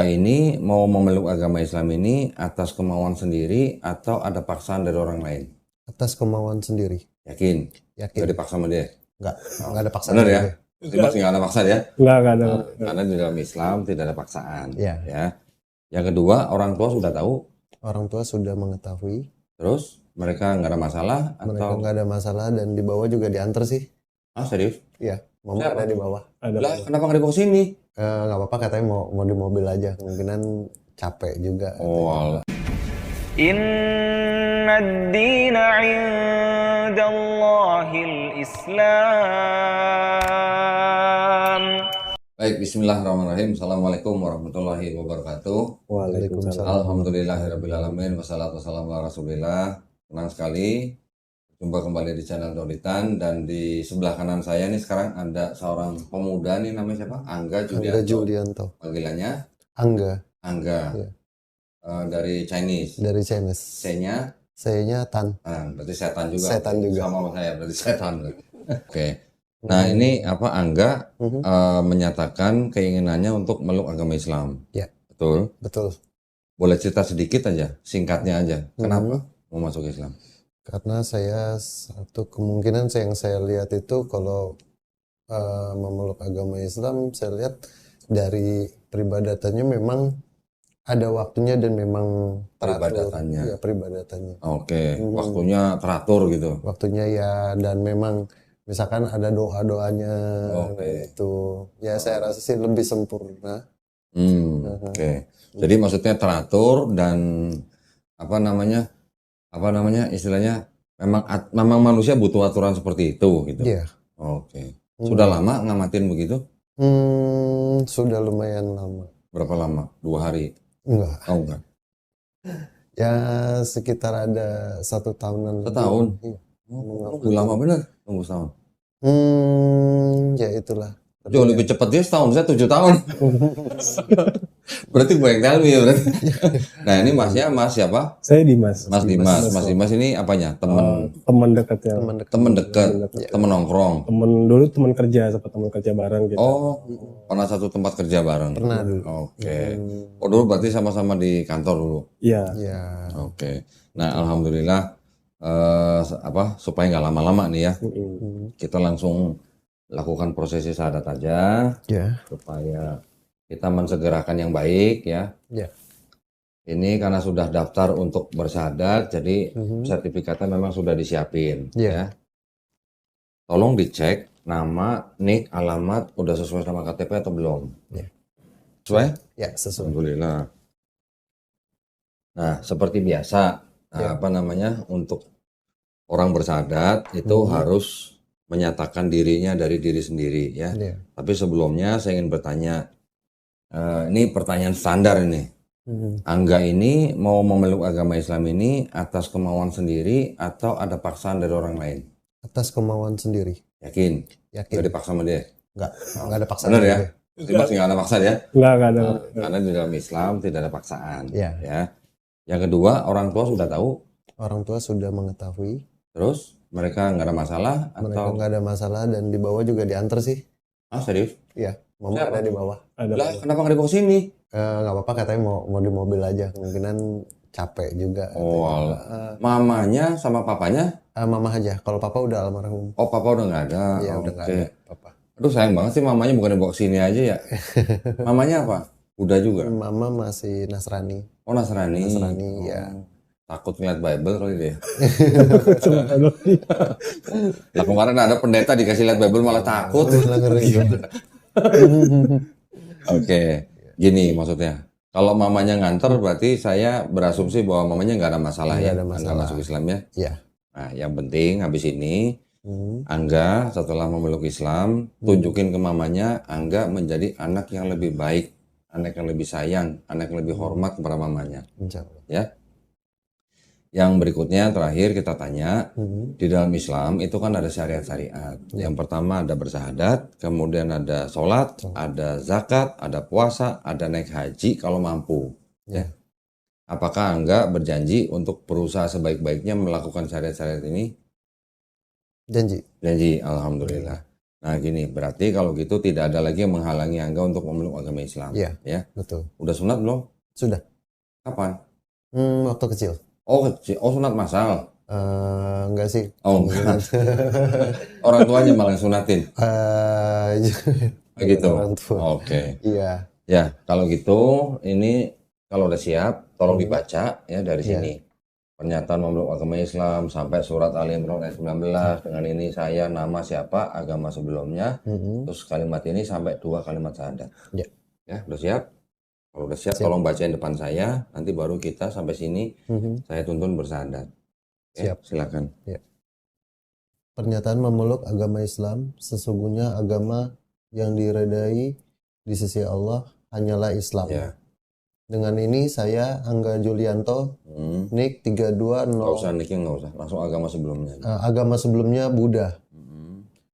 Ini mau memeluk agama Islam ini atas kemauan sendiri atau ada paksaan dari orang lain? Atas kemauan sendiri. Yakin? Yakin. Gak dipaksa sama dia? Nggak ada paksaan. Bener ya? dia. Jadi masih nggak ada paksa ya? Nggak ada. Karena di dalam Islam tidak ada paksaan. Iya. Ya. Yang kedua, orang tua sudah tahu, Orang tua sudah mengetahui. terus mereka nggak ada masalah Mereka atau? nggak ada masalah dan di bawah juga diantar sih. Ah, serius? Iya. Mama Siapa? ada di bawah. Ada. Lah, kenapa nggak dibawa sini? Nggak apa-apa, katanya mau di mobil aja. Kemungkinan capek juga. Oh, alah. Inna ad-dina 'inda Allahil Islam. Baik, bismillahirrahmanirrahim. Assalamualaikum warahmatullahi wabarakatuh. Waalaikumsalam. Alhamdulillahirrabbilalamin. Wassalatu wassalamu ala rasulillah. Senang sekali jumpa kembali di channel Doditan. Dan di sebelah kanan saya nih sekarang ada seorang pemuda nih, namanya siapa? Angga Angga Julianto. Julianto. Panggilannya Angga Angga. Iya. Dari Chinese. dari Chinese. C-nya Sayanya Tan. berarti setan juga. Setan juga. Sama saya berarti setan. Oke. Nah, ini apa, Angga Mhm. menyatakan keinginannya untuk meluk agama Islam. Ya. Betul. Betul. Boleh cerita sedikit aja, singkatnya aja. Kenapa Mhm. mau masuk Islam? Karena satu kemungkinan yang saya lihat itu kalau memeluk agama Islam, saya lihat dari peribadatannya memang ada waktunya dan memang teratur. Peribadatannya. Ya, peribadatannya. Oke, waktunya teratur gitu. Waktunya ya, dan memang misalkan ada doa-doanya Oke. itu. Ya saya rasa sih lebih sempurna. Oke. Jadi maksudnya teratur dan apa namanya istilahnya memang manusia butuh aturan seperti itu gitu. Iya. Oke. Sudah lama ngamatin begitu? Sudah lumayan lama. Berapa lama? 2 hari? Enggak. Oh, enggak. Ya sekitar ada 1 tahunan. Setahun? Iya. Nunggu lama bener, nunggu setahun. Ya itulah. Jauh lebih cepat dia setahun, saya 7 tahun. Berarti banyak kali ya berarti. Nah, ini masnya Mas siapa? Saya Dimas. Mas Dimas. Mas Dimas ini apanya? Teman dekatnya. Teman dekat, teman nongkrong. Dulu teman kerja, sempat teman kerja bareng gitu. Oh, pernah satu tempat kerja bareng. Pernah dulu. Oke. Oh, dulu berarti sama-sama di kantor dulu. Iya. Ya. Oke. Nah, alhamdulillah supaya nggak lama-lama nih ya. Kita langsung lakukan prosesi syahadat aja Ya. supaya kita mensegerakan yang baik ya. Ya. Ini karena sudah daftar untuk bersyahadat, jadi sertifikatnya memang sudah disiapin. Ya. Tolong dicek nama, nik, alamat, udah sesuai sama KTP atau belum? Ya. Sesuai? Ya, sesuai. Alhamdulillah. Nah, seperti biasa, untuk orang bersyahadat itu harus menyatakan dirinya dari diri sendiri ya. Ya. Tapi sebelumnya saya ingin bertanya, ini pertanyaan standar ini. Angga ini mau memeluk agama Islam ini atas kemauan sendiri atau ada paksaan dari orang lain? Atas kemauan sendiri. Yakin? Yakin. Gak dipaksa sama dia? Nggak ada paksaan. Bener ya? Jadi masih nggak ada paksa ya? Nggak ada. Karena di dalam Islam tidak ada paksaan. Ya. Ya. Yang kedua, orang tua sudah tahu, Orang tua sudah mengetahui. terus mereka nggak ada masalah Mereka atau? nggak ada masalah dan di bawah juga diantar sih. Ah, serius? Iya. Mama Siapa? ada di bawah. Ada. Lah, kenapa nggak dibawa sini? Nggak apa-apa, katanya mau di mobil aja. Kemungkinan capek juga. Oh, alah. Mamanya sama papanya? Mama aja. Kalau papa udah almarhum. Oh, papa udah nggak ada. Iya, udah nggak Oke. ada papa. Aduh, sayang banget sih mamanya bukan dibawa sini aja ya. Mamanya apa? Buddha juga? Mama masih Nasrani. Oh, Nasrani. Nasrani, Oh. ya. Takut ngeliat Bible kali dia. Lah, kemarin ada pendeta dikasih lihat Bible malah takut. Oke, gini maksudnya. Kalau mamanya nganter berarti saya berasumsi bahwa mamanya nggak ada masalah Nggak ya, ada masalah. nggak masuk Islam ya. Iya. Nah, yang penting habis ini Angga setelah memeluk Islam, tunjukin ke mamanya Angga menjadi anak yang lebih baik, anak yang lebih sayang, anak yang lebih hormat kepada mamanya. Insya Allah. Ya. Yang berikutnya terakhir kita tanya, di dalam Islam itu kan ada syariat-syariat. Yang pertama ada bersyahadat, kemudian ada sholat, ada zakat, ada puasa, ada naik haji kalau mampu. Ya. Apakah Angga berjanji untuk berusaha sebaik-baiknya melakukan syariat-syariat ini? Janji. Janji, alhamdulillah. Nah gini, berarti kalau gitu tidak ada lagi yang menghalangi Angga untuk memeluk agama Islam. Iya. Ya. Betul. Udah sunat belum? Sudah. Kapan? Waktu kecil. Oh kecil. Oh sunat masal. Enggak sih. Oh enggak. Orang tuanya malah yang sunatin. Begitu. Orang tua. Oke. Iya. Ya, kalau gitu ini kalau udah siap, tolong dibaca ya dari Iya. sini. Pernyataan memeluk agama Islam sampai surat Ali Imran ayat 19 dengan ini saya nama siapa agama sebelumnya. Terus kalimat ini sampai 2 kalimat syahadat. Ya. Ya, udah siap? Kalau udah siap, Siap. tolong bacain depan saya. Nanti baru kita sampai sini saya tuntun bersyahadat. Ya, Siap. silakan. Pernyataan memeluk agama Islam, sesungguhnya agama yang diridai di sisi Allah hanyalah Islam. Ya. Dengan ini saya Angga Julianto, NIK 320. Nggak usah nikah, nggak usah. Langsung agama sebelumnya. Agama sebelumnya Buddha.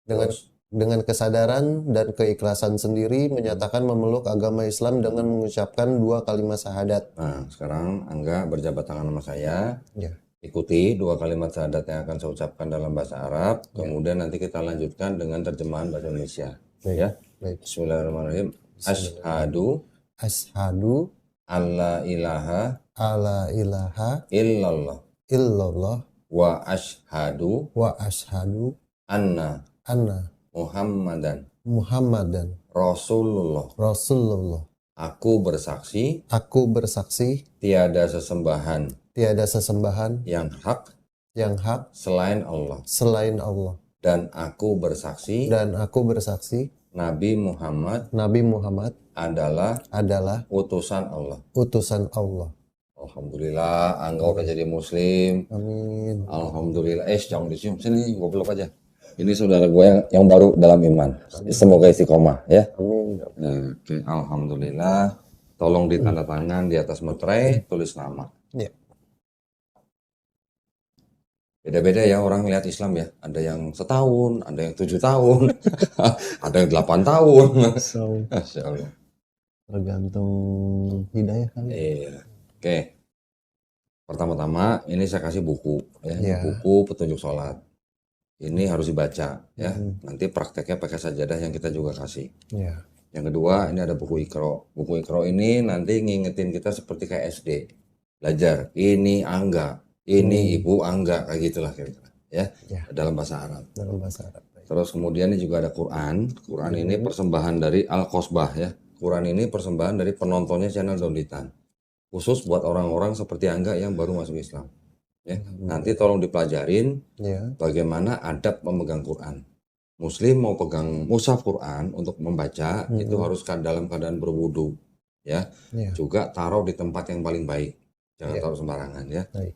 Dengan Terus, dengan kesadaran dan keikhlasan sendiri menyatakan memeluk agama Islam dengan mengucapkan 2 kalimat syahadat. nah sekarang Angga berjabat tangan sama saya. Ya. Ikuti 2 kalimat syahadat yang akan saya ucapkan dalam bahasa Arab. Kemudian nanti kita lanjutkan dengan terjemahan bahasa Indonesia. Baik. Ya. Baik. Bismillahirrahmanirrahim. Asyhadu Asyhadu alla ilaha alla ilaha illallah illallah wa asyhadu wa asyhadu anna anna Muhammadan Muhammadan Rasulullah. Rasulullah. Aku bersaksi Aku bersaksi tiada sesembahan tiada sesembahan yang hak yang hak selain Allah. selain Allah. Dan aku bersaksi Dan aku bersaksi Nabi Muhammad Nabi Muhammad adalah adalah utusan Allah. utusan Allah. Alhamdulillah, Angga udah jadi muslim. Amin. Alhamdulillah. Jangan dicium. Sini, gue peluk aja. Ini saudara gue yang baru dalam iman. Semoga istiqomah ya. Amin. Oke, alhamdulillah. Tolong ditanda tangan di atas meterai, tulis nama. Ya. Beda-beda ya orang lihat Islam ya. Ada yang setahun, ada yang 7 tahun, ada yang 8 tahun. So, Masya Allah. Tergantung hidayah kali. Iya. Oke. Pertama-tama ini saya kasih buku ya. Ini Iya. buku petunjuk sholat. Ini harus dibaca ya. Nanti prakteknya pakai sajadah yang kita juga kasih. Ya. Yang kedua ini ada buku Iqra. Buku Iqra ini nanti ngingetin kita seperti kayak SD. Belajar. Ini Angga. Ini Ibu Angga. Kayak gitulah kira-kira. Ya. Ya. Dalam bahasa Arab. Dalam bahasa Arab. Terus kemudian ini juga ada Quran. Quran ini persembahan dari Al-Qasbah ya. Quran ini persembahan dari penontonnya channel Donditan. Khusus buat orang-orang seperti Angga yang baru masuk Islam. Ya. Nanti tolong dipelajarin Ya. bagaimana adab memegang Quran. Muslim mau pegang mushaf Quran untuk membaca itu harus dalam keadaan berwudu. Ya. Ya. Juga taruh di tempat yang paling baik. Jangan Ya. taruh sembarangan ya. Baik.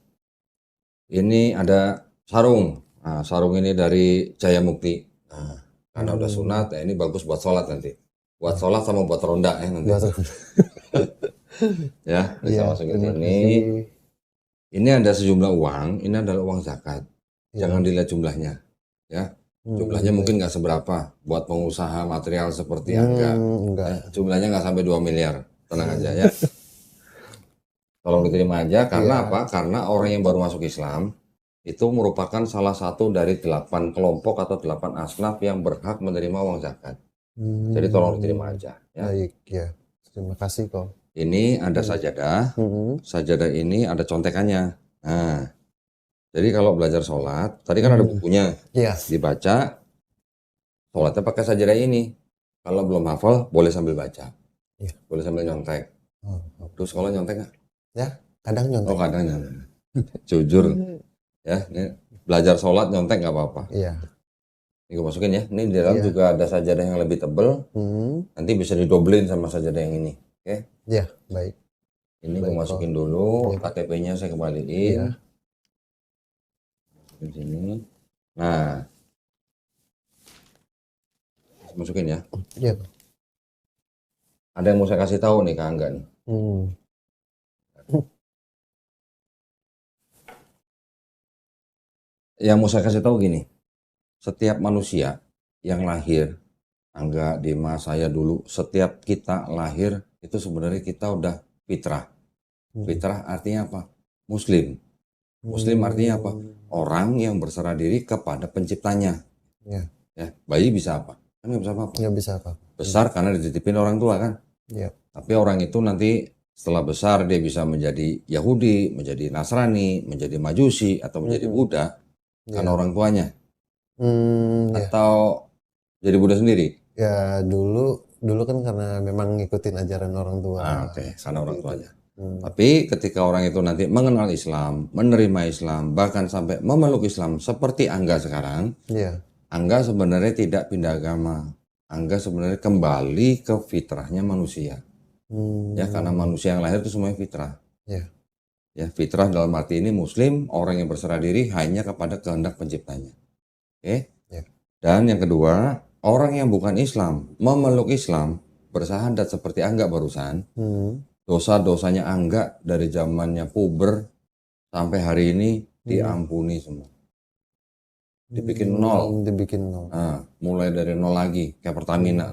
Ini ada sarung. Nah, sarung ini dari Jaya Mukti. Nah, karena udah sunat, ya ini bagus buat sholat nanti. Buat sholat sama buat ronda ya nanti. Ya, bisa Ya, masukin terima sini. kasih. Ini ada sejumlah uang. Ini adalah uang zakat. Ya. Jangan dilihat jumlahnya. Ya, jumlahnya mungkin nggak seberapa buat pengusaha material seperti Angga. Enggak. Ya, jumlahnya nggak sampai 2 miliar. Tenang aja ya. Tolong diterima aja. Karena apa? Karena orang yang baru masuk Islam itu merupakan salah satu dari 8 kelompok atau 8 asnaf yang berhak menerima uang zakat. Jadi tolong diterima aja. Ya. Baik, ya. Terima kasih kok. Ini ada sajadah. Sajadah ini ada contekannya. Nah, jadi kalau belajar sholat, tadi kan ada bukunya. Iya. Dibaca, sholatnya pakai sajadah ini. Kalau belum hafal, boleh sambil baca. Iya. Boleh sambil nyontek. Terus kalau nyontek nggak? Ya, kadang nyontek. Oh kadang nyontek. Jujur. Ya, ini belajar sholat nyontek nggak apa-apa. Iya. Ini gue masukin ya. Ini di dalam Iya. juga ada sajadah yang lebih tebel. Nanti bisa didobelin sama sajadah yang ini. Oke? Ya, baik. Ini gue Baik, masukin dulu. Iya. KTP-nya saya kembaliin. Iya. Di sini. Nah, masukin ya. Iya. Ada yang mau saya kasih tahu nih ke Angga nih. Yang mau saya kasih tahu gini, setiap manusia yang lahir, Angga, Dimas, saya dulu, setiap kita lahir itu sebenarnya kita udah fitrah. Fitrah artinya apa? Muslim. Muslim artinya apa? Orang yang berserah diri kepada penciptanya. Ya. Ya, bayi bisa apa? Kan nggak bisa apa-apa. Nggak bisa apa. Besar karena dititipin orang tua kan. Iya. Tapi orang itu nanti setelah besar dia bisa menjadi Yahudi, menjadi Nasrani, menjadi Majusi, atau menjadi Buddha karena orang tuanya. Ya. Atau jadi Buddha sendiri. Ya dulu kan karena memang ngikutin ajaran orang tua. Oke, karena orang tuanya. Hmm. Tapi ketika orang itu nanti mengenal Islam, menerima Islam, bahkan sampai memeluk Islam seperti Angga sekarang, Iya. Angga sebenarnya tidak pindah agama. Angga sebenarnya kembali ke fitrahnya manusia. Ya, karena manusia yang lahir itu semuanya fitrah. Iya. Ya, fitrah dalam arti ini Muslim, orang yang berserah diri hanya kepada kehendak penciptanya. Oke? Iya. Dan yang kedua, orang yang bukan Islam, memeluk Islam, bersahadat seperti Angga barusan, dosa-dosanya Angga dari zamannya puber sampai hari ini diampuni semua. Dibikin nol. Dibikin nol. Nah, mulai dari nol lagi, kayak Pertamina.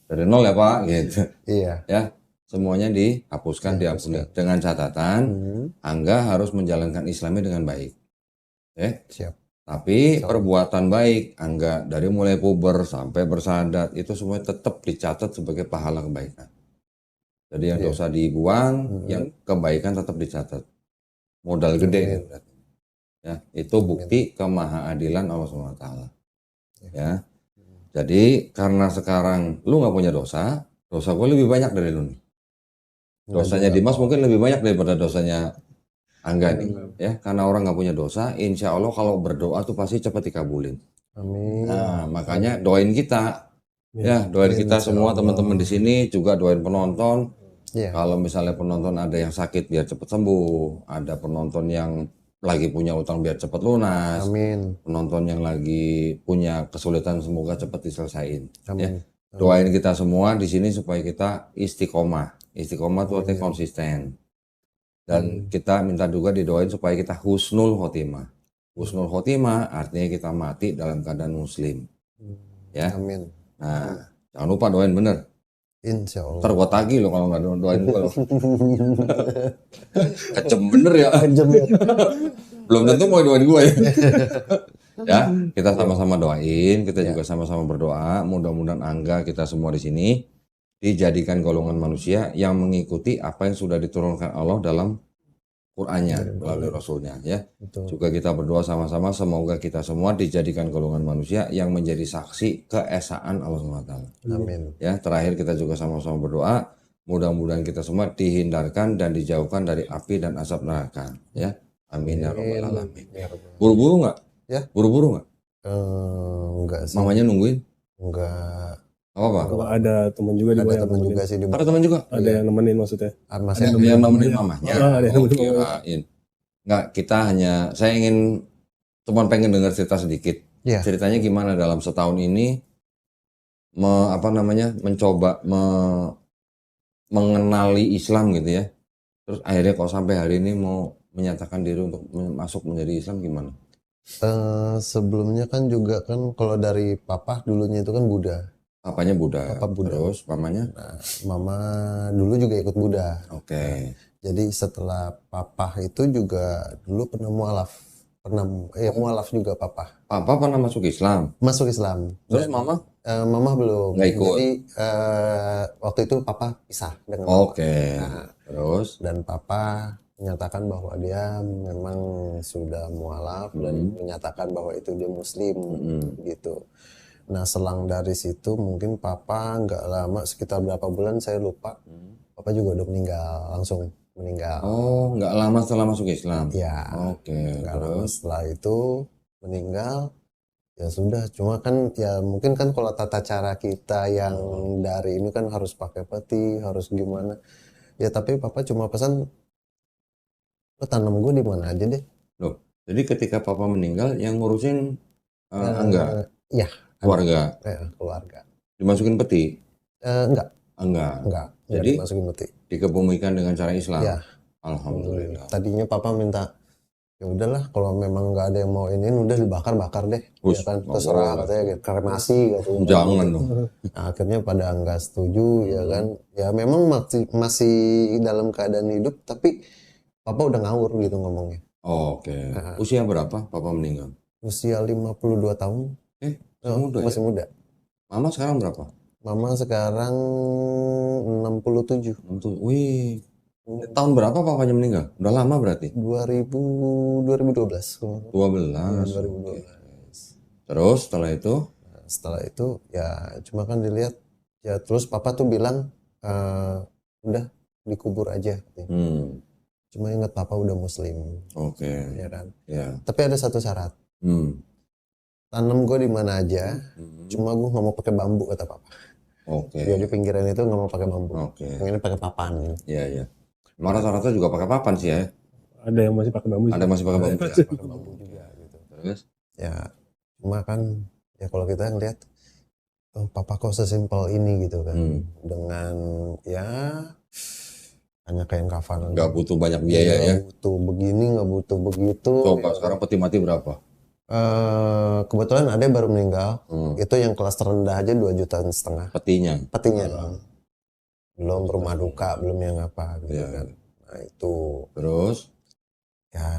Dari nol ya Pak, gitu. Iya. Ya, semuanya dihapuskan, diampuni. Dengan catatan, Angga harus menjalankan Islamnya dengan baik. Oke? Siap. Tapi perbuatan baik Angga dari mulai puber sampai bersahadat itu semua tetap dicatat sebagai pahala kebaikan. Jadi yang dosa dibuang, yang kebaikan tetap dicatat. Modal gede. Ya, itu bukti kemahaadilan Allah SWT. Ya. Jadi karena sekarang lu nggak punya dosa gue lebih banyak dari lu nih. Dosanya Dimas mungkin lebih banyak daripada dosanya Angga nih. Ya, karena orang nggak punya dosa, insya Allah kalau berdoa tuh pasti cepat dikabulin. Amin. Nah, makanya doain kita. Ya, doain kita semua teman-teman di sini, juga doain penonton. Iya. Kalau misalnya penonton ada yang sakit biar cepat sembuh, ada penonton yang lagi punya utang biar cepat lunas, Amin. penonton yang lagi punya kesulitan semoga cepat diselesain. Amin. Ya. Doain kita semua di sini supaya kita istiqomah. Istiqomah itu artinya konsisten. Dan kita minta juga didoain supaya kita husnul khotimah. Husnul khotimah artinya kita mati dalam keadaan muslim. Ya. Amin. Nah, jangan lupa doain bener. Insya Allah. Ntar gua tagih lo kalau nggak doain gua lo. Kejem bener ya. Kejem ya. Belum tentu mau doain gua ya. Ya, kita sama-sama doain, kita juga sama-sama berdoa. Mudah-mudahan Angga kita semua di sini dijadikan golongan manusia yang mengikuti apa yang sudah diturunkan Allah dalam Qur'annya melalui Rasulnya ya. Betul. Juga kita berdoa sama-sama semoga kita semua dijadikan golongan manusia yang menjadi saksi keesaan Allah SWT. Amin. Ya, terakhir kita juga sama-sama berdoa mudah-mudahan kita semua dihindarkan dan dijauhkan dari api dan asap neraka ya. Amin ya rabbal alamin. Buru-buru nggak? Ya. Buru-buru nggak? Enggak sih. Mamanya nungguin? Enggak. Apa? Kalau ada temen juga di Ada bawah yang teman nemenin. juga sih di Ada teman juga? Ada yang nemenin maksudnya. Masnya. Yang nemenin mamanya. Ada yang Oh, nemenin kirain. Nggak, kita hanya, saya ingin cuma pengen dengar cerita sedikit. Iya. Ceritanya gimana dalam setahun ini mencoba mengenali Islam gitu ya. Terus akhirnya kok sampai hari ini mau menyatakan diri untuk masuk menjadi Islam gimana? Sebelumnya kan juga kan kalau dari papa dulunya itu kan Buddha. Papanya Buddha. Papa Buddha. Terus mamanya? Nah, mama dulu juga ikut Buddha. Oke. Jadi setelah papa itu juga dulu pernah mualaf. Mualaf juga papa. Papa pernah masuk Islam. Masuk Islam. Terus mama? Mama belum. Nggak ikut. Jadi waktu itu papa pisah dengan mama. Oke. Nah, Terus? dan papa menyatakan bahwa dia memang sudah mualaf dan menyatakan bahwa itu dia muslim gitu. Nah selang dari situ mungkin papa nggak lama sekitar berapa bulan saya lupa. Papa juga udah langsung meninggal. Oh, nggak lama setelah masuk Islam? Ya. Oke. Nggak lama Terus? setelah itu meninggal. Ya sudah, cuma kan ya mungkin kan kalau tata cara kita yang dari ini kan harus pakai peti, harus gimana. Ya tapi papa cuma pesan, lo tanam gue di mana aja deh. Loh, jadi ketika papa meninggal yang ngurusin Angga? Ya. Keluarga? Keluarga. Dimasukin peti? Enggak. Enggak. Jadi Jadi masukin peti. dikebumikan dengan cara Islam? Ya. Alhamdulillah. Tadinya papa minta, ya udahlah kalau memang nggak ada yang mau ini udah dibakar deh. Us, Ya kan nggak terserah boleh. katanya gitu. Kremasi katanya. Jangan dong. Nah, akhirnya pada nggak setuju ya kan. Ya memang masih dalam keadaan hidup tapi papa udah ngawur gitu ngomongnya. Oke. Usia berapa papa meninggal? Usia 52 tahun. Muda ya? Masih muda. Mama sekarang berapa? Mama sekarang 67. Wih, tahun berapa papanya meninggal? Udah lama berarti? 2012. 12. Ya, Oke. 2012. Terus setelah itu? Setelah itu ya cuma kan dilihat ya, terus papa tuh bilang udah dikubur aja. Cuma ingat papa udah muslim. Oke. Ya kan. Ya. Tapi ada satu syarat. Hmm. Tanam gue di mana aja. Cuma gue nggak mau pakai bambu kata papa. Oke. Jadi pinggiran itu nggak mau pakai bambu. Oke. Pengennya pakai papan. Iya, iya. Malah rata-rata juga pakai papan sih ya. Ada yang masih pakai bambu. Ada masih pakai bambu. Pakai bambu juga gitu. Terus? Ya cuma kan ya kalau kita ngeliat, oh, papa kok sesimpel ini gitu kan. Dengan ya hanya kain kafan. Nggak butuh banyak biaya ya. Nggak butuh begini, nggak butuh begitu. Coba ya. sekarang peti mati berapa? Kebetulan ada yang baru meninggal. Itu yang kelas terendah aja 2,5 jutaan. Petinya. Petinya. Belum rumah duka, belum yang apa gitu Ya. kan. Nah itu. Terus? Ya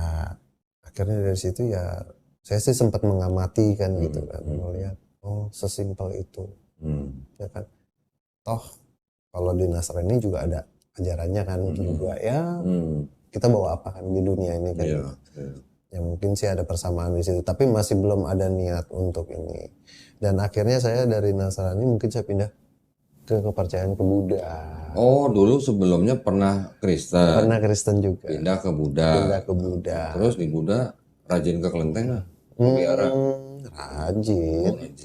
akhirnya dari situ ya saya sih sempat mengamati kan gitu kan. Melihat, oh sesimpel itu. Ya kan. Toh kalau di Nasrani juga ada ajarannya kan juga ya. Kita bawa apa kan di dunia ini kan. Iya. Ya mungkin sih ada persamaan di situ, tapi masih belum ada niat untuk ini. Dan akhirnya saya dari Nasrani mungkin saya pindah ke kepercayaan ke Buddha. Oh, dulu sebelumnya pernah Kristen. Pernah Kristen juga. Pindah ke Buddha. Pindah ke Buddha. Terus di Buddha rajin ke kelenteng lah.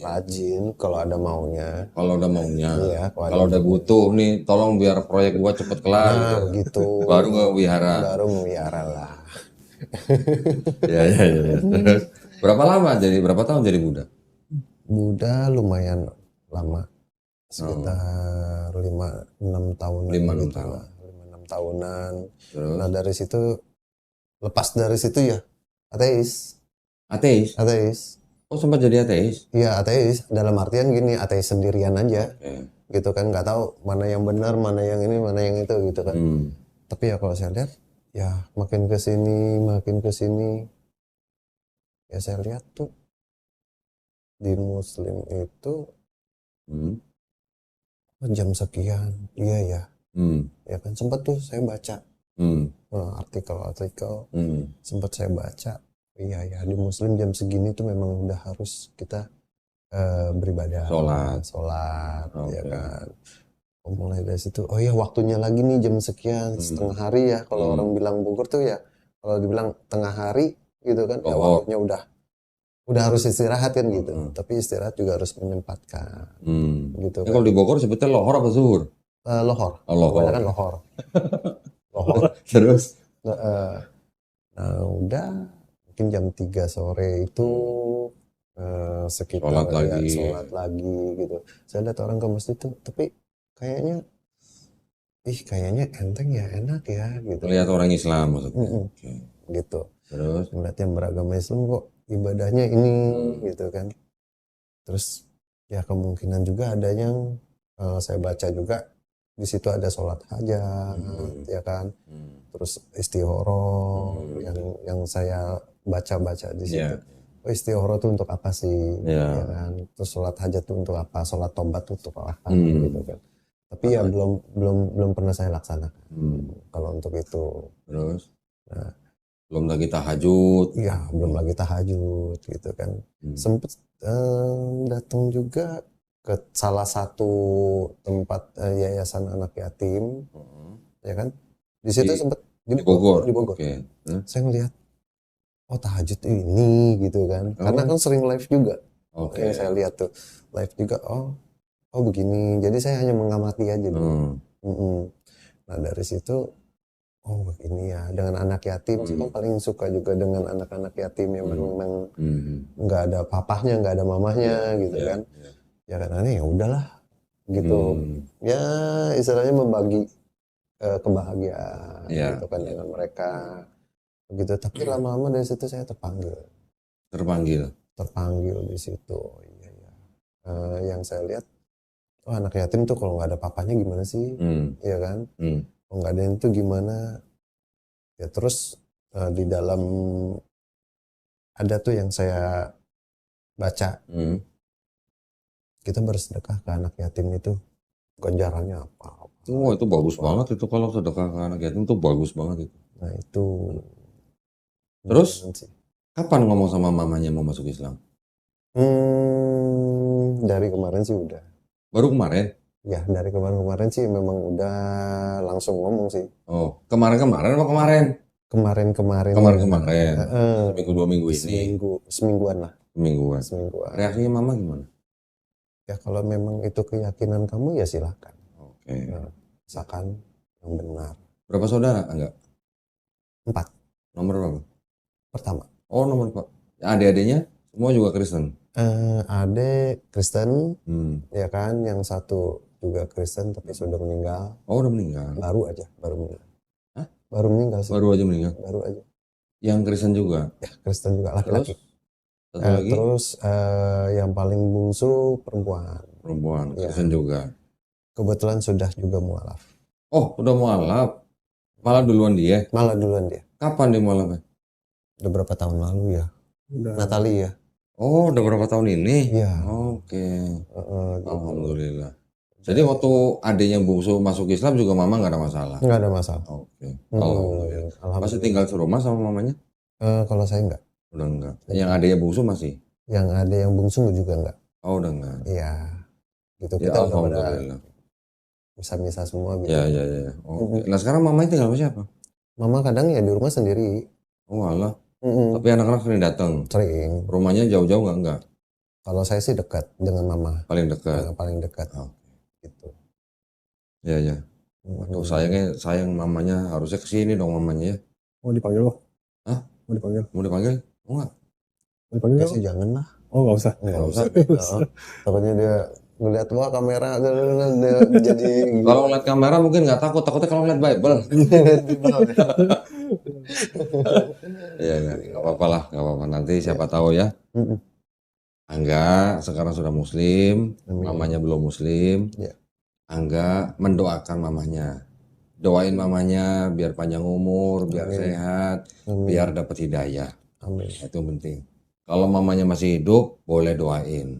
Rajin kalau ada maunya. Kalau udah maunya. Iya, kalau udah butuh nih, tolong biar proyek gua cepet kelar. Nah, begitu. Baru nge wihara. Baru ngewihara lah. Ya. Terus, berapa tahun jadi Buddha? Buddha lumayan lama. Sekitar 5-6 tahunan. 5-6 tahun. 5-6 tahunan. Terus? Nah dari situ, lepas dari situ ya ateis. Ateis? Oh, sempat jadi ateis? Iya ateis, dalam artian gini, ateis sendirian aja. Okay. Gitu kan, nggak tahu mana yang benar, mana yang ini, mana yang itu gitu kan. Tapi ya kalau saya lihat ya makin ke sini ya saya lihat tuh di Muslim itu jam sekian, iya ya. Ya kan sempat tuh saya baca artikel sempat saya baca, iya ya di Muslim jam segini tuh memang udah harus kita beribadah, sholat, ya kan. Mulai dari situ, oh ya waktunya lagi nih jam sekian, setengah hari ya. Kalau orang bilang Bogor tuh ya, kalau dibilang tengah hari gitu kan, ya waktunya udah harus istirahat kan gitu. Tapi istirahat juga harus menyempatkan, gitu kan. Kalau di Bogor sebetulnya lohor apa zuhur? Lohor. Kebanyakan lohor. Terus? Nah udah, mungkin jam 3 sore itu sekitar sholat lagi gitu. Saya lihat orang ke masjid tuh, tapi kayaknya enteng ya, enak ya gitu. Lihat orang Islam maksudnya. Gitu. Terus ngeliat yang beragama Islam kok ibadahnya ini gitu kan. Terus ya kemungkinan juga ada yang saya baca juga di situ ada sholat hajat, ya kan. Terus istihoroh yang saya baca di situ. Oh, istihoroh itu untuk apa sih? Ya kan. Terus sholat hajat itu untuk apa? Sholat tobat itu untuk apa? Gitu kan. Tapi ya belum pernah saya laksanakan kalau untuk itu. Terus, nah, belum lagi tahajud. Iya, belum lagi tahajud gitu kan. Sempet datang juga ke salah satu tempat yayasan anak yatim, ya kan. Di situ sempet di Bogor. Okay. Saya ngeliat, oh tahajud ini gitu kan. Karena kan sering live juga. Yang saya lihat tuh live juga. Oh begini, jadi saya hanya mengamati aja dulu. Nah dari situ, oh begini ya, dengan anak yatim, saya paling suka juga dengan anak-anak yatim yang memang nggak ada papahnya, nggak ada mamahnya gitu kan. Ya karena ya udahlah gitu. Ya istilahnya membagi kebahagiaan gitu kan dengan mereka gitu. Tapi lama-lama dari situ saya terpanggil di situ. Yang saya lihat, oh anak yatim tuh kalau nggak ada papanya gimana sih, ya kan? Kalau nggak ada itu gimana? Ya terus di dalam ada tuh yang saya baca kita bersedekah ke anak yatim itu ganjarannya apa? Oh, itu bagus banget itu kalau sedekah ke anak yatim itu bagus banget itu. Nah itu. Terus? Lumayan sih. Kapan ngomong sama mamanya mau masuk Islam? Dari kemarin sih udah. Baru kemarin? Ya dari kemarin-kemarin sih memang udah langsung ngomong sih. Oh, kemarin-kemarin apa kemarin? Kemarin-kemarin. Kemarin-kemarin. Heeh. Seminggu 2 minggu ini. Semingguan lah. Semingguan. Semingguan. Reaksinya mama gimana? Ya kalau memang itu keyakinan kamu ya silakan. Oke. Misalkan yang benar. Berapa saudara? Enggak. 4. Nomor berapa? Pertama. Oh, nomor 4. Adik-adiknya semua juga Kristen. Adik Kristen, Hmm. ya kan, yang satu juga Kristen tapi sudah meninggal. Oh, udah meninggal. Baru meninggal. Hah? Baru meninggal sih. Baru aja meninggal. Baru aja. Yang Kristen juga. Ya, Kristen juga laki-laki. Satu lagi Terus yang paling bungsu perempuan. perempuan, Ya. Kristen juga. Kebetulan sudah juga mualaf. Oh, udah mualaf. Malah duluan dia. Malah duluan dia. Kapan dia mualafnya? Udah berapa tahun lalu ya? Udah. Natali ya. Oh, udah berapa tahun ini? Iya. Oke. Gitu. Alhamdulillah. Jadi waktu adiknya bungsu masuk Islam juga mama nggak ada masalah. Nggak ada masalah. Oke. Alhamdulillah. Alhamdulillah. Masih tinggal serumah sama mamanya? Kalau saya enggak. Udah enggak. Yang adiknya bungsu masih? Yang ada yang bungsu juga enggak. Oh, udah enggak. Iya. Gitu Ya, kita udah pada alhamdulillah. misah-misah semua gitu. Ya, ya, ya. Oke. Nah, sekarang mamanya tinggal sama siapa? Mama kadang ya di rumah sendiri. Oh, alah. Mm-mm. Tapi anak-anak sering datang. Sering. Rumahnya jauh-jauh enggak? Kalau saya sih dekat dengan mama. Paling dekat. Yang paling dekat. Oh. Gitu. Ya, ya. Waduh, sayang mamanya, harusnya kesini dong mamanya ya. Mau dipanggil loh. Hah? Mau dipanggil. Mau dipanggil? Oh, enggak. Mau dipanggil Ya nggak? sih jangan lah. Oh nggak usah. Nggak usah. Nggak usah. Takutnya dia ngeliat wah kamera dia jadi Kalau ngeliat kamera mungkin nggak takut, takutnya kalau ngeliat Bible. Iya, nggak apa-apa lah, nggak apa-apa. Nanti siapa tahu ya. Mm-mm. Angga sekarang sudah Muslim, Amin. mamanya belum Muslim. Ya. Angga mendoakan mamanya, doain mamanya biar panjang umur, biar Amin. sehat, Amin. biar dapat hidayah. Amin. Itu yang penting. Kalau mamanya masih hidup, boleh doain.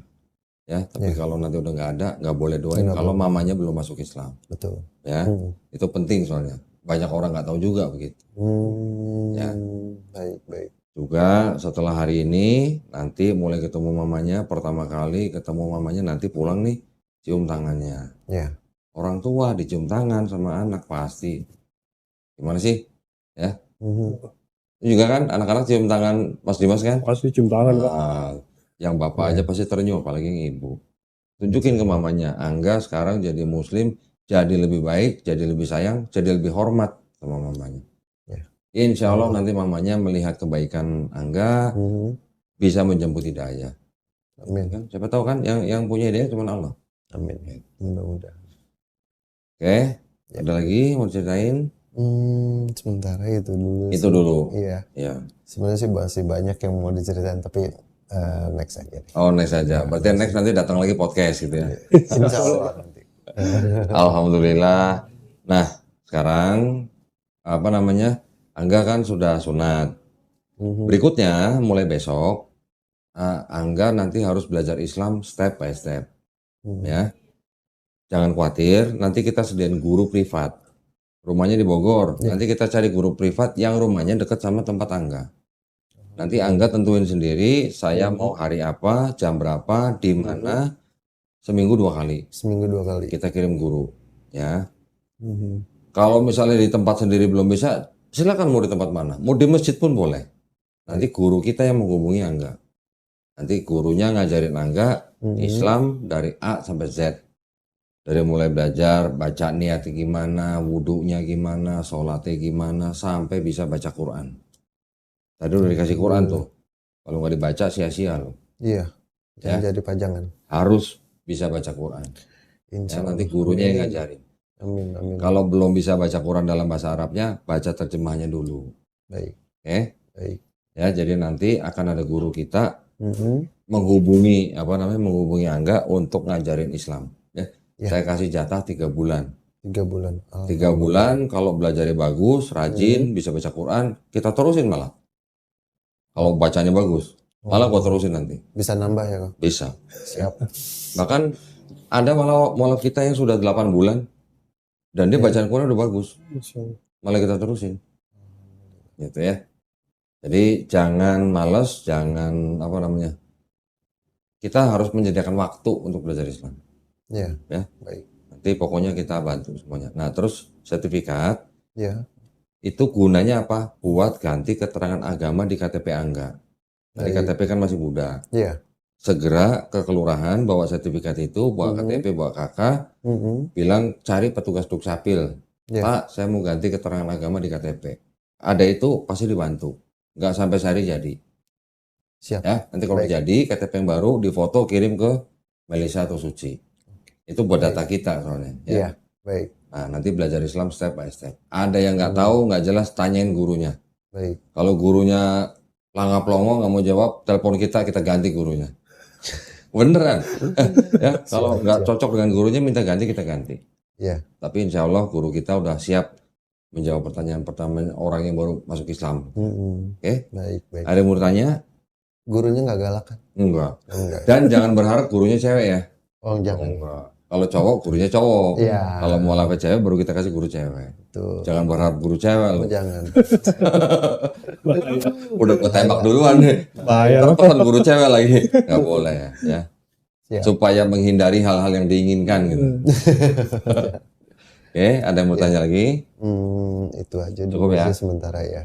Ya, tapi Ya. kalau nanti udah nggak ada, nggak boleh doain. Nggak Kalau boleh. mamanya belum masuk Islam, Betul. ya, itu penting soalnya. Banyak orang nggak tahu juga begitu. Ya. Baik. Juga setelah hari ini, nanti mulai ketemu mamanya, pertama kali ketemu mamanya nanti pulang nih, cium tangannya. Ya. Orang tua dicium tangan sama anak pasti. Gimana sih? Ya. Itu juga kan anak-anak cium tangan Mas Dimas kan? Pasti cium tangan Pak. Nah, yang bapak Ya. aja pasti ternyuh, apalagi yang ibu. Tunjukin ke mamanya, Angga sekarang jadi Muslim, jadi lebih baik, jadi lebih sayang, jadi lebih hormat sama mamanya. Ya. Insya Allah nanti mamanya melihat kebaikan Angga, bisa menjemput hidayah. Amin. Kan? Siapa tahu kan yang punya hidayah cuma Allah. Amin. Mudah-mudahan. Oke, Ya. ada lagi mau ceritain? Sementara itu dulu. Itu sih. dulu. Iya. Ya. Sebenarnya sih masih banyak yang mau diceritain tapi next aja deh. Oh, next aja. Berarti next nanti datang lagi podcast gitu ya. Insya Allah nanti. Alhamdulillah. Nah, sekarang apa namanya? Angga kan sudah sunat. Berikutnya mulai besok Angga nanti harus belajar Islam step by step. Ya. Jangan khawatir, nanti kita sediain guru privat. Rumahnya di Bogor. Ya. Nanti kita cari guru privat yang rumahnya dekat sama tempat Angga. Nanti Angga tentuin sendiri, saya mau hari apa, jam berapa, di mana, seminggu 2 kali. Seminggu 2 kali. Kita kirim guru, ya. Kalau misalnya di tempat sendiri belum bisa, silakan mau di tempat mana. Mau di masjid pun boleh. Nanti guru kita yang menghubungi Angga. Nanti gurunya ngajarin Angga Islam dari A sampai Z. Dari mulai belajar, baca niatnya gimana, wudhunya gimana, sholatnya gimana, sampai bisa baca Quran. Tadi udah dikasih Quran tuh. Kalau nggak dibaca sia-sia loh. Iya. Ya. Jangan jadi pajangan. Harus bisa baca Quran. Insya Ya, nanti Allah. gurunya yang ngajarin. Amin. Kalau belum bisa baca Quran dalam bahasa Arabnya, baca terjemahnya dulu. Baik. Oke? Baik. Ya, jadi nanti akan ada guru kita menghubungi Angga untuk ngajarin Islam. Ya. Ya. Saya kasih jatah 3 bulan. 3 bulan. 3 bulan kalau belajarnya bagus, rajin, bisa baca Quran, kita terusin malah. Kalau bacanya bagus. Malah gua terusin nanti. Bisa nambah ya kok? Bisa. Siap. Bahkan ada malah kita yang sudah 8 bulan dan dia bacaan Quran udah bagus. Malah kita terusin. Gitu ya. Jadi jangan malas, jangan apa namanya. Kita harus menyediakan waktu untuk belajar Islam. Ya. Ya. Baik. Nanti pokoknya kita bantu semuanya. Nah, terus sertifikat Ya. itu gunanya apa? Buat ganti keterangan agama di KTP Angga. Di Baik. KTP kan masih muda. Iya. Segera ke kelurahan bawa sertifikat itu, bawa KTP, bawa kakak, bilang cari petugas Dukcapil. Iya. Pak, saya mau ganti keterangan agama di KTP. Ada itu pasti dibantu. Nggak sampai sehari jadi. Siap. Ya, nanti kalau Baik. jadi KTP yang baru difoto kirim ke Melisa atau Suci. Itu buat data kita soalnya. Ya. Iya. Baik. Nah, nanti belajar Islam step by step. Ada yang nggak tahu, nggak jelas, tanyain gurunya. Baik. Kalau gurunya langap longo nggak mau jawab, telepon kita ganti gurunya. Beneran. Ya, kalau nggak cocok dengan gurunya minta ganti, kita ganti. Iya. Tapi insya Allah guru kita udah siap menjawab pertanyaan pertama orang yang baru masuk Islam. Oke? Baik. Baik. Ada yang mau tanya? Gurunya nggak galak kan? Enggak. Enggak. Dan jangan berharap gurunya cewek ya. Oh jangan. Enggak. Kalau cowok gurunya cowok. Iya. Kalau mau lamar cewek baru kita kasih guru cewek. Tuh. Jangan berharap guru cewek Oh, loh. jangan. Udah gue tembak duluan nih. Bahaya. Terpesan guru cewek lagi. Nggak boleh ya. Siap. Supaya menghindari hal-hal yang diinginkan gitu. Oke, ada yang mau tanya lagi? Itu aja Cukup dulu ya? sih sementara ya.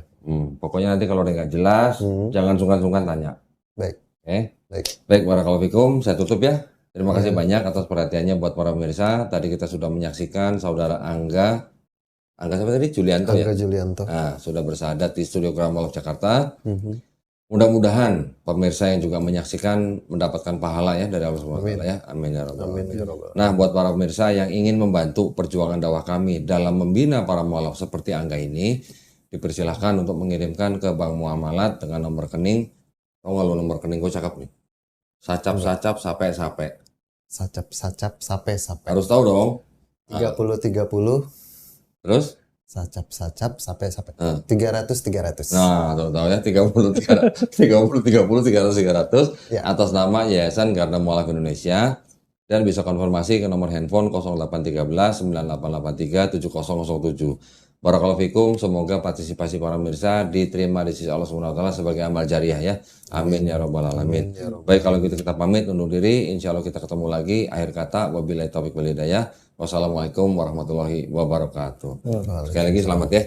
Pokoknya nanti kalau ada nggak jelas, jangan sungkan-sungkan tanya. Baik. Oke? Baik. Baik, barakallahu fikum. Saya tutup ya. Terima kasih banyak atas perhatiannya buat para pemirsa. Tadi kita sudah menyaksikan saudara Angga siapa tadi? Julianto ya? Angga Julianto. Nah, sudah bersahadat di Studio Keramal Jakarta. Mudah-mudahan pemirsa yang juga menyaksikan mendapatkan pahala ya dari Allah Subhanahu wa taala ya. Amin ya rabbal alamin. Nah, buat para pemirsa yang ingin membantu perjuangan dakwah kami dalam membina para mualaf seperti Angga ini, dipersilahkan untuk mengirimkan ke Bank Muamalat dengan nomor rekening. Tahu nggak lo nomor rekening gue cakep nih? Sacap sape. Sacap sampai. Harus tahu dong. 30. Terus? Sacap sampai. 300. Nah, tahu ya 300 Ya. atas nama Yayasan Garda Mualaf Indonesia dan bisa konfirmasi ke nomor handphone 0813 9883 7007. Barakallahu fikum, semoga partisipasi para pemirsa diterima di sisi Allah Subhanahu wa taala sebagai amal jariah ya. Amin ya rabbal alamin. Baik, kalau gitu kita pamit undur diri. Insyaallah kita ketemu lagi. Akhir kata wabillahi taufik wal hidayah. Wassalamualaikum warahmatullahi wabarakatuh. Sekali lagi selamat ya.